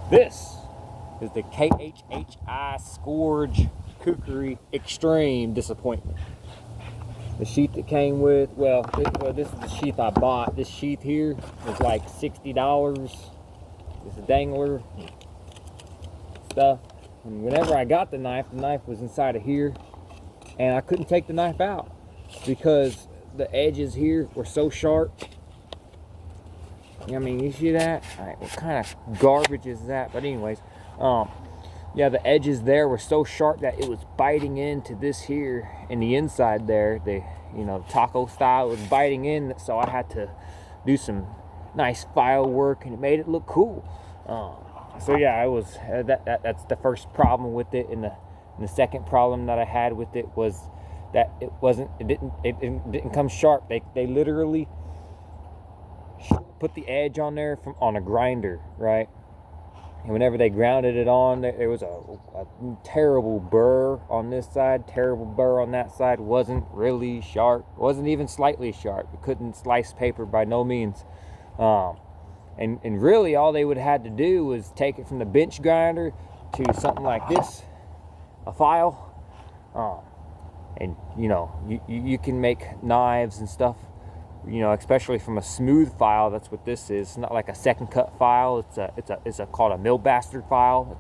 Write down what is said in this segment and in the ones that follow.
This is the KHHI Scourge Kukri Extreme Disappointment. The sheath that came with, well, this is the sheath I bought. This sheath here is like $60. It's a dangler stuff. And whenever I got the knife was inside of here, and I couldn't take the knife out because the edges here were so sharp. I mean, you see that? Alright, what kind of garbage is that? But anyways, yeah, the edges there were so sharp that it was biting into this here in the inside there. The taco style was biting in, so I had to do some nice file work, and it made it look cool. So yeah, I was that's the first problem with it, and the second problem that I had with it was that it didn't come sharp. They literally put the edge on there on a grinder, right? And whenever they grounded it on, there was a terrible burr on this side, terrible burr on that side. Wasn't really sharp, wasn't even slightly sharp. It couldn't slice paper by no means. And really all they would have had to do was take it from the bench grinder to something like this, a file. And you can make knives and stuff, especially from a smooth file. That's what this is. It's not like a second cut file. It's called a mill bastard file.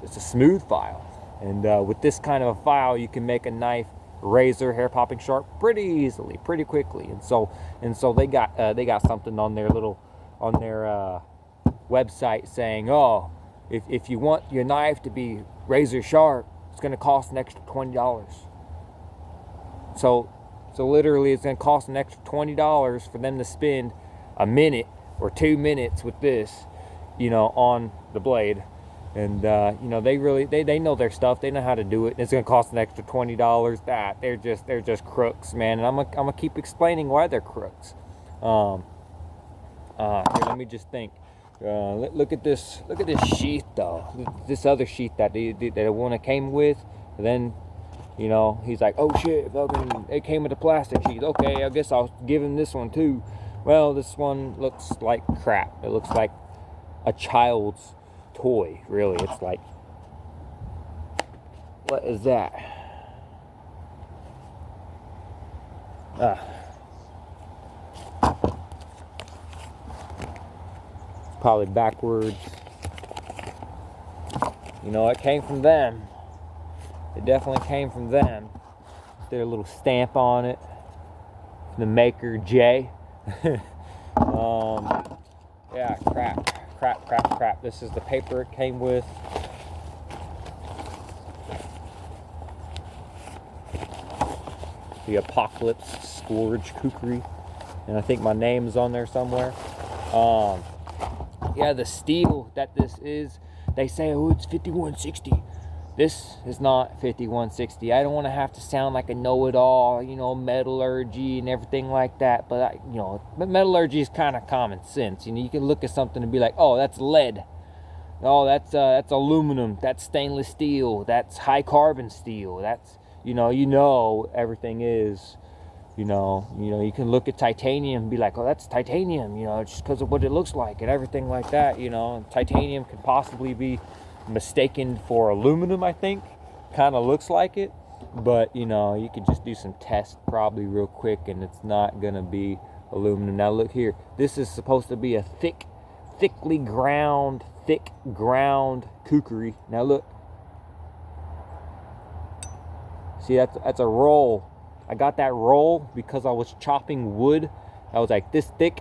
It's a smooth file. And with this kind of a file, you can make a knife razor, hair popping sharp pretty easily, pretty quickly. And so they got something on their website saying, oh, if you want your knife to be razor sharp, it's going to cost an extra $20. So literally it's going to cost an extra $20 for them to spend a minute or 2 minutes with this, on the blade. And they know their stuff. They know how to do it. It's going to cost an extra $20. They're just crooks, man. And I'm gonna keep explaining why they're crooks. Here, let me just think. Look at this sheath though. This other sheath that the one that came with. And then he's like, oh shit, fucking, it came with a plastic sheath. Okay, I guess I'll give him this one too. Well, this one looks like crap. It looks like a child's toy, really. It's like, what is that? It's probably backwards. It came from them. It definitely came from them. Their little stamp on it. The maker J. Yeah, crap. This is the paper it came with. The Apocalypse Scourge Kukri. And I think my name's on there somewhere. Yeah, the steel that this is, they say, oh, it's 5160. This is not 5160. I don't want to have to sound like a know-it-all, metallurgy and everything like that. But metallurgy is kind of common sense. You can look at something and be like, oh, that's lead. Oh, that's aluminum. That's stainless steel. That's high carbon steel. That's everything is. You can look at titanium and be like, oh, that's titanium. Just because of what it looks like and everything like that. Titanium could possibly be mistaken for aluminum, I think. Kind of looks like it, but you could just do some tests probably real quick and it's not gonna be aluminum. Now look here, this is supposed to be a thick ground kukri. Now look, see, that's a roll. I got that roll because I was chopping wood. I was like this thick,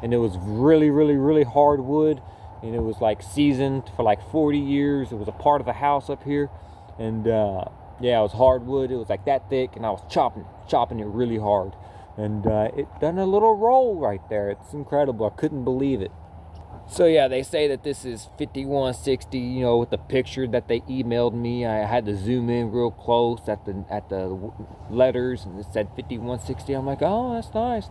and it was really hard wood. And it was like seasoned for like 40 years. It was a part of the house up here. And yeah, it was hardwood. It was like that thick. And I was chopping it really hard. And it done a little roll right there. It's incredible. I couldn't believe it. So yeah, they say that this is 5160, with the picture that they emailed me. I had to zoom in real close at the letters, and it said 5160. I'm like, oh, that's nice.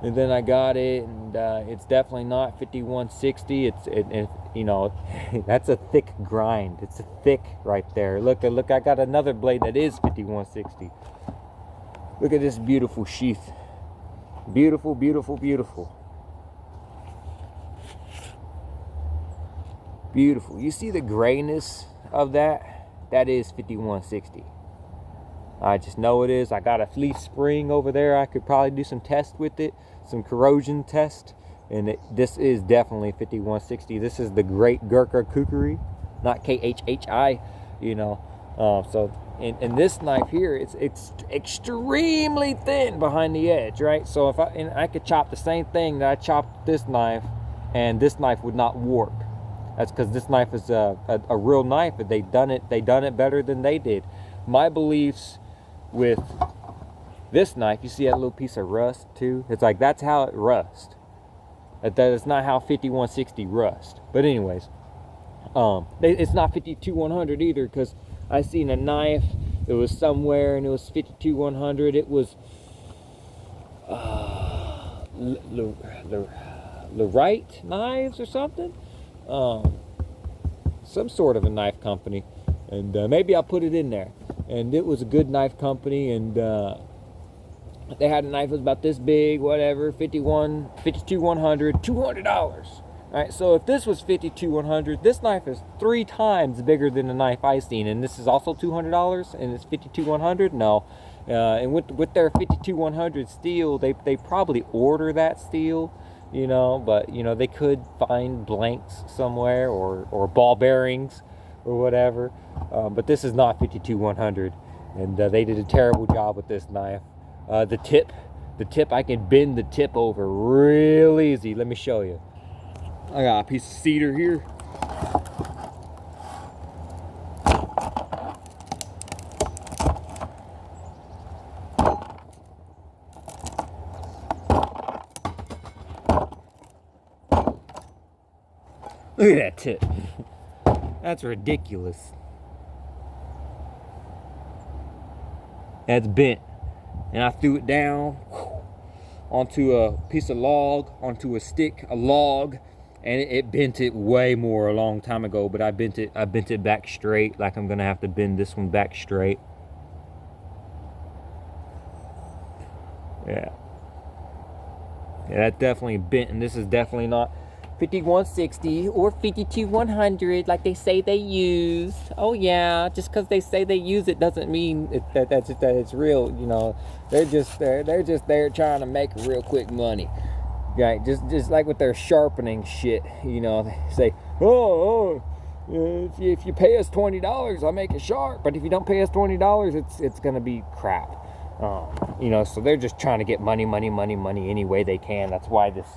And then I got it, and it's definitely not 5160. That's a thick grind. It's a thick right there. Look, I got another blade that is 5160. Look at this beautiful sheath. Beautiful. Beautiful. You see the grayness of that? That is 5160. I just know it is. I got a fleece spring over there. I could probably do some test with it, some corrosion test. And this is definitely 5160. This is the Great Gurkha Kukri, not KHHI, you know. So in this knife here, it's extremely thin behind the edge, right? So if I could chop the same thing that I chopped this knife, and this knife would not warp. That's because this knife is a real knife. They done it better than they did. My beliefs with this knife, you see that little piece of rust too? It's like that's how it rusts. That is not how 5160 rust. But anyways, it's not 52100 either, because I seen a knife. It was somewhere and it was 52100. It was Lorite Knives or something. Some sort of a knife company, and maybe I'll put it in there. And it was a good knife company, and they had a knife that was about this big, whatever, 52100, $200. Right, so if this was 52100, this knife is 3 times bigger than the knife I seen, and this is also $200, and it's 52100. No, and with their 52100 steel, they probably order that steel, you know, but you know they could find blanks somewhere or ball bearings or whatever. But this is not 52100, and they did a terrible job with this knife. The tip, I can bend the tip over real easy. Let me show you. I got a piece of cedar here. Look at that tip. That's ridiculous. That's bent. And I threw it down onto a piece of log, onto a stick, a log, and it bent it way more a long time ago, but I bent it back straight, like I'm gonna have to bend this one back straight. Yeah, that definitely bent, and this is definitely not 5160 or 52100 like they say they use. Oh yeah, just because they say they use it doesn't mean that it's real. You know, they're just there trying to make real quick money. Right, just like with their sharpening shit, you know, they say, if you pay us $20, I'll make it sharp. But if you don't pay us $20, it's gonna be crap. You know, so they're just trying to get money any way they can. That's why this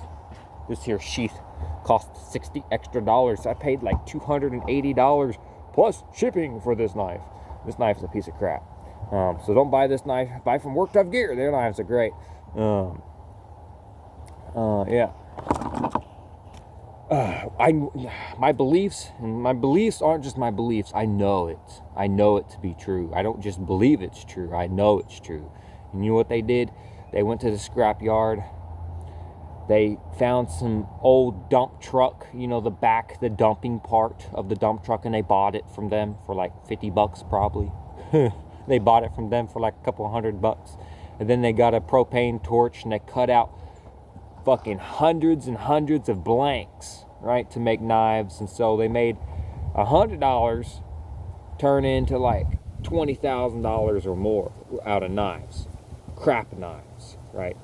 here sheath cost $60 extra. I paid like $280 plus shipping for this knife. This knife is a piece of crap. So don't buy this knife. Buy from Work Tough Gear. Their knives are great. Yeah. My beliefs aren't just my beliefs. I know it to be true. I don't just believe it's true. I know it's true. And you know what they did? They went to the scrap yard. They found some old dump truck, you know, the dumping part of the dump truck, and they bought it from them for like $50 probably. They bought it from them for like a couple $100. And then they got a propane torch and they cut out fucking hundreds and hundreds of blanks, right, to make knives. And so they made $100 turn into like $20,000 or more out of knives, crap knives, right?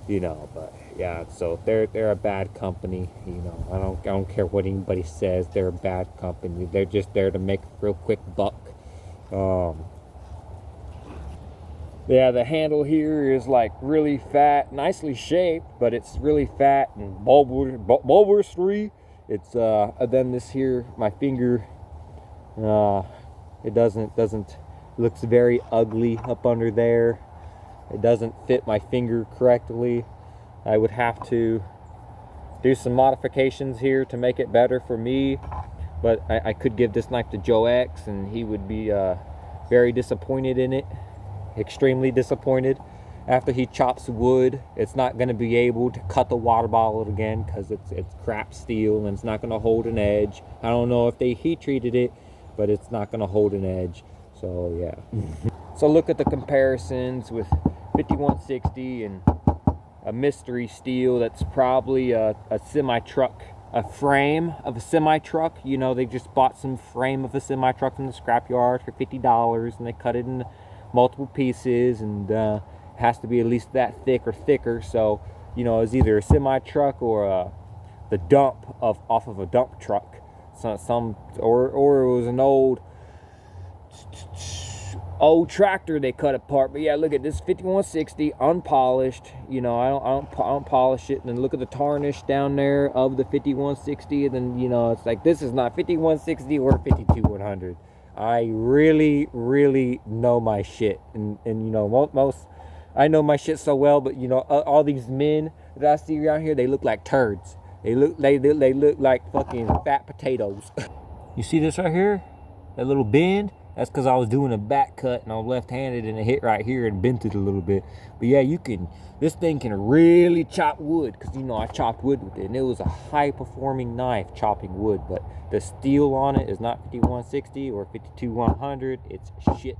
You know, but yeah, so they're a bad company. You know, I don't care what anybody says. They're a bad company. They're just there to make a real quick buck. Yeah, the handle here is like really fat, nicely shaped, but it's really fat and bulbousy. It's then this here, my finger, it doesn't looks very ugly up under there. It doesn't fit my finger correctly. I would have to do some modifications here to make it better for me, but I could give this knife to Joe X and he would be very disappointed in it. Extremely disappointed. After he chops wood, it's not going to be able to cut the water bottle again because it's crap steel and it's not going to hold an edge. I don't know if they heat treated it, but it's not going to hold an edge. So yeah. So look at the comparisons with 5160 and a mystery steel that's probably a semi truck a frame of a semi-truck. You know, they just bought some frame of a semi-truck from the scrapyard for $50, and they cut it in multiple pieces, and has to be at least that thick or thicker. So, you know, it's either a semi-truck or the dump off of a dump truck. So or it was an old tractor they cut apart. But yeah, look at this 5160 unpolished. You know, I don't polish it. And then look at the tarnish down there of the 5160. And then, you know, it's like, this is not 5160 or 52100. I really know my shit. And you know, most I know my shit so well. But you know, all these men that I see around here, they look like turds. They look like fucking fat potatoes. You see this right here? That little bend? That's because I was doing a back cut and I was left-handed, and it hit right here and bent it a little bit. But yeah, this thing can really chop wood, because, you know, I chopped wood with it, and it was a high-performing knife chopping wood. But the steel on it is not 5160 or 52100. It's shit.